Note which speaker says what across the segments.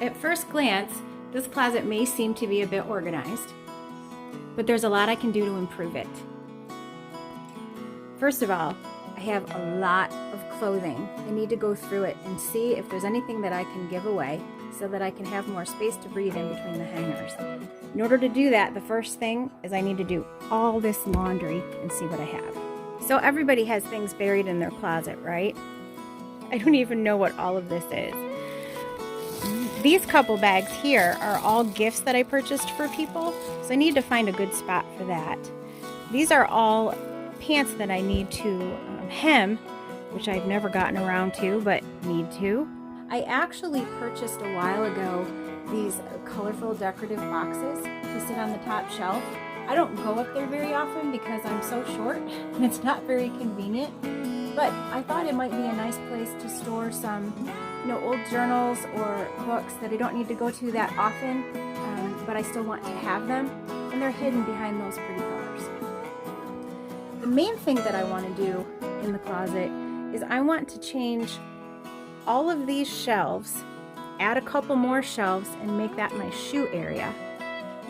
Speaker 1: At first glance, this closet may seem to be a bit organized, but there's a lot I can do to improve it. First of all, I have a lot of clothing. I need to go through it and see if there's anything that I can give away so that I can have more space to breathe in between the hangers. In order to do that, the first thing is I need to do all this laundry and see what I have. So everybody has things buried in their closet, right? I don't even know what all of this is. These couple bags here are all gifts that I purchased for people, so I need to find a good spot for that. These are all pants that I need to hem, which I've never gotten around to, but need to. I actually purchased a while ago these colorful decorative boxes to sit on the top shelf. I don't go up there very often because I'm so short and it's not very convenient, but I thought it might be a nice place to store some old journals or books that I don't need to go to that often, but I still want to have them, and they're hidden behind those pretty colors. The main thing that I want to do in the closet is I want to change all of these shelves, add a couple more shelves, and make that my shoe area.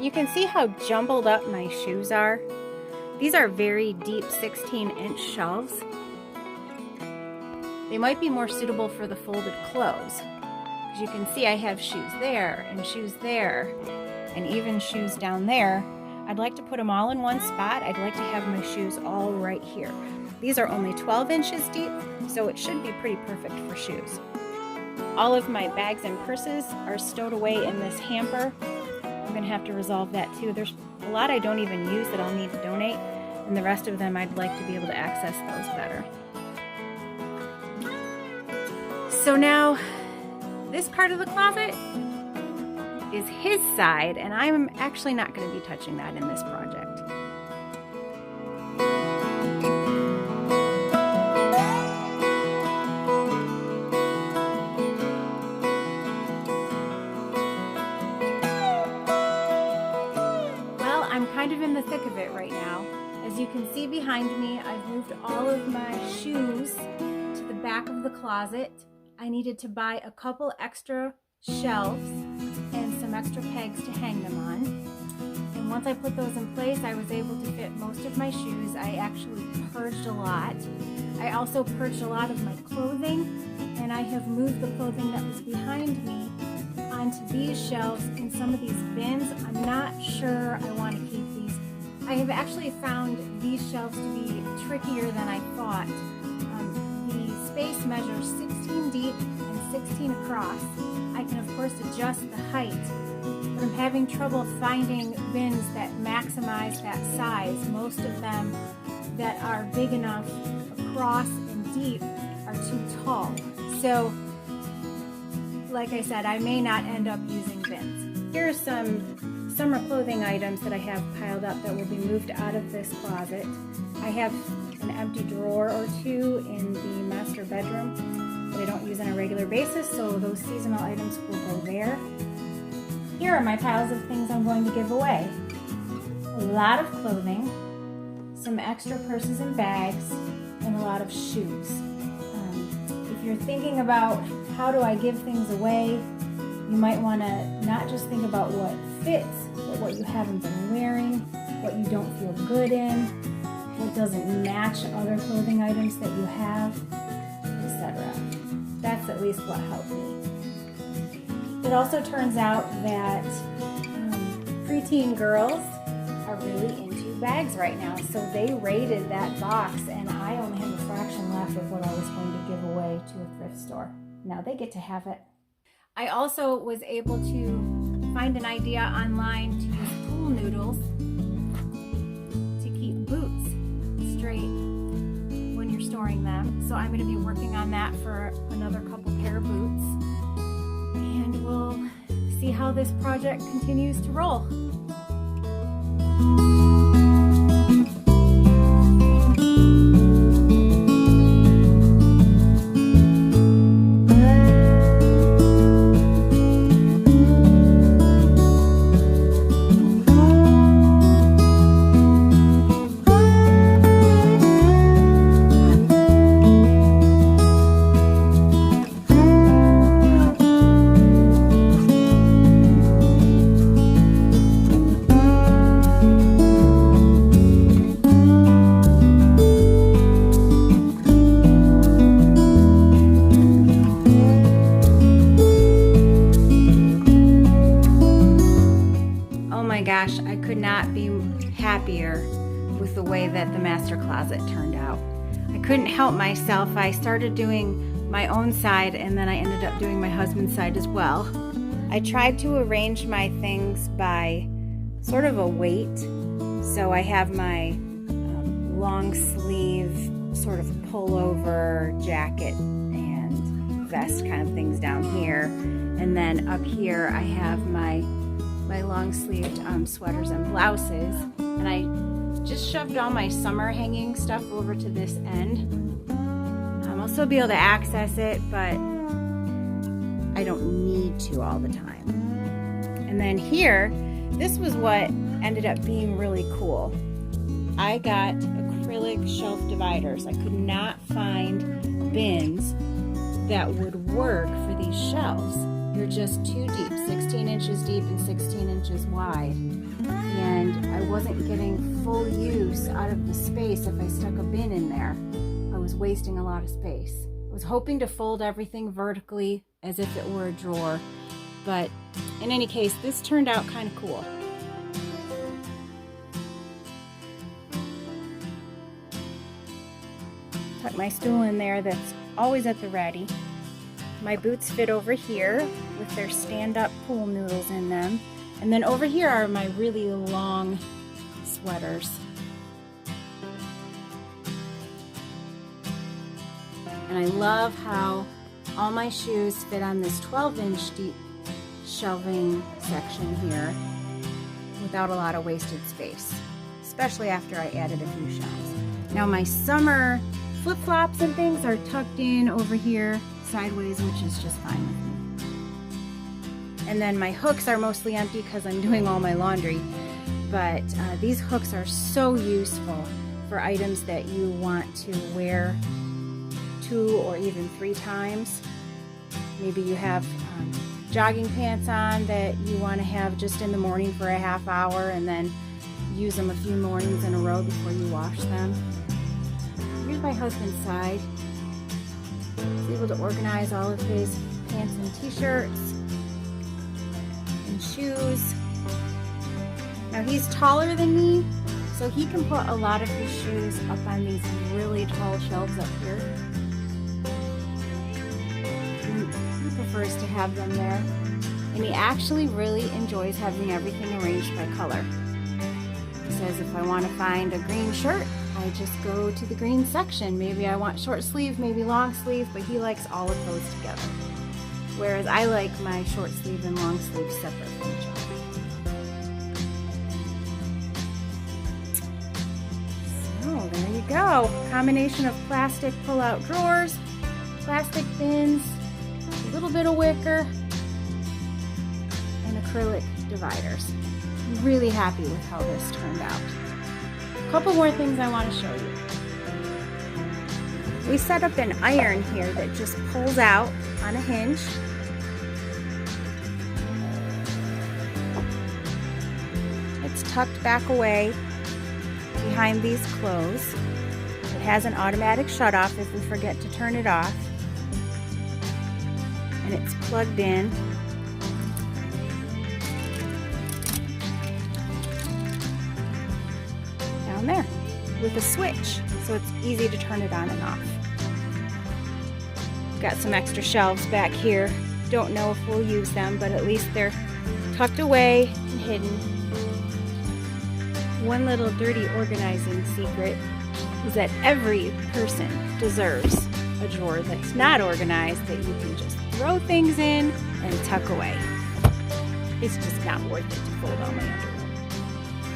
Speaker 1: You can see how jumbled up my shoes are. These are very deep 16-inch shelves. They might be more suitable for the folded clothes. As you can see, I have shoes there and shoes there and even shoes down there. I'd like to put them all in one spot. I'd like to have my shoes all right here. These are only 12 inches deep, so it should be pretty perfect for shoes. All of my bags and purses are stowed away in this hamper. I'm going to have to resolve that too. There's a lot I don't even use that I'll need to donate, and the rest of them I'd like to be able to access those better. So now, this part of the closet is his side, and I'm actually not going to be touching that in this project. Well, I'm kind of in the thick of it right now. As you can see behind me, I've moved all of my shoes to the back of the closet. I needed to buy a couple extra shelves and some extra pegs to hang them on. And once I put those in place, I was able to fit most of my shoes. I actually purged a lot. I also purged a lot of my clothing, and I have moved the clothing that was behind me onto these shelves in some of these bins. I'm not sure I want to keep these. I have actually found these shelves to be trickier than I thought. The space measures 16 deep and 16 across. I can of course adjust the height, but I'm having trouble finding bins that maximize that size. Most of them that are big enough across and deep are too tall. So, like I said, I may not end up using bins. Here are some summer clothing items that I have piled up that will be moved out of this closet. I have an empty drawer or two in the master bedroom that I don't use on a regular basis, so those seasonal items will go there. Here are my piles of things I'm going to give away. A lot of clothing, some extra purses and bags, and a lot of shoes. If you're thinking about how do I give things away, you might want to not just think about what fits, but what you haven't been wearing, what you don't feel good in, what doesn't match other clothing items that you have, etc. That's at least what helped me. It also turns out that preteen girls are really into bags right now, so they raided that box, and I only have a fraction left of what I was going to give away to a thrift store. Now they get to have it. I also was able to find an idea online to use pool noodles to keep boots straight when you're storing them. So I'm going to be working on that for another couple pair of boots. And we'll see how this project continues to roll. the master closet turned out. I couldn't help myself. I started doing my own side, and then I ended up doing my husband's side as well. I tried to arrange my things by sort of a weight. So I have my long sleeve sort of pullover jacket and vest kind of things down here. And then up here I have my long sleeved sweaters and blouses. And I just shoved all my summer hanging stuff over to this end. I'll still be able to access it, but I don't need to all the time. And then here, this was what ended up being really cool. I got acrylic shelf dividers. I could not find bins that would work for these shelves. They're just too deep, 16 inches deep and 16 inches wide. And I wasn't getting full use out of the space if I stuck a bin in there. I was wasting a lot of space. I was hoping to fold everything vertically as if it were a drawer, but in any case, this turned out kind of cool. Tuck my stool in there that's always at the ready. My boots fit over here with their stand-up pool noodles in them. And then over here are my really long sweaters. And I love how all my shoes fit on this 12-inch deep shelving section here without a lot of wasted space, especially after I added a few shelves. Now my summer flip-flops and things are tucked in over here sideways, which is just fine with me. And then my hooks are mostly empty because I'm doing all my laundry, but these hooks are so useful for items that you want to wear 2 or even 3 times. Maybe you have jogging pants on that you want to have just in the morning for a half hour and then use them a few mornings in a row before you wash them. Here's my husband's side. He's able to organize all of his pants and t-shirts and shoes. Now he's taller than me, so he can put a lot of his shoes up on these really tall shelves up here. He prefers to have them there, and he actually really enjoys having everything arranged by color. He says if I want to find a green shirt, I just go to the green section. Maybe I want short sleeve, maybe long sleeve, but he likes all of those together. Whereas I like my short sleeve and long sleeve separate from each other. So there you go. Combination of plastic pull-out drawers, plastic bins, a little bit of wicker, and acrylic dividers. I'm really happy with how this turned out. A couple more things I want to show you. We set up an iron here that just pulls out on a hinge. It's tucked back away behind these clothes. It has an automatic shut off if we forget to turn it off. And it's plugged in. Down there with a switch, so it's easy to turn it on and off. Got some extra shelves back here. Don't know if we'll use them, but at least they're tucked away and hidden. One little dirty organizing secret is that every person deserves a drawer that's not organized that you can just throw things in and tuck away. It's just not worth it to fold all my underwear.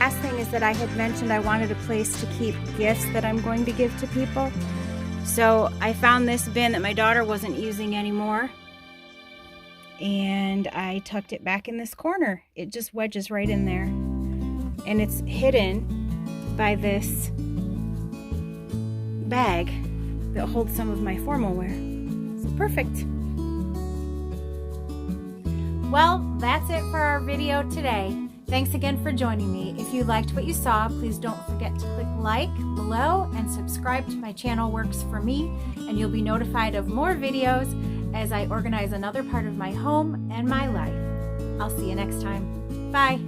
Speaker 1: Last thing is that I had mentioned I wanted a place to keep gifts that I'm going to give to people. So I found this bin that my daughter wasn't using anymore, and I tucked it back in this corner. It just wedges right in there, and it's hidden by this bag that holds some of my formal wear. So perfect. Well, that's it for our video today. Thanks again for joining me. If you liked what you saw, please don't forget to click like below and subscribe to my channel Works For Me, and you'll be notified of more videos as I organize another part of my home and my life. I'll see you next time. Bye.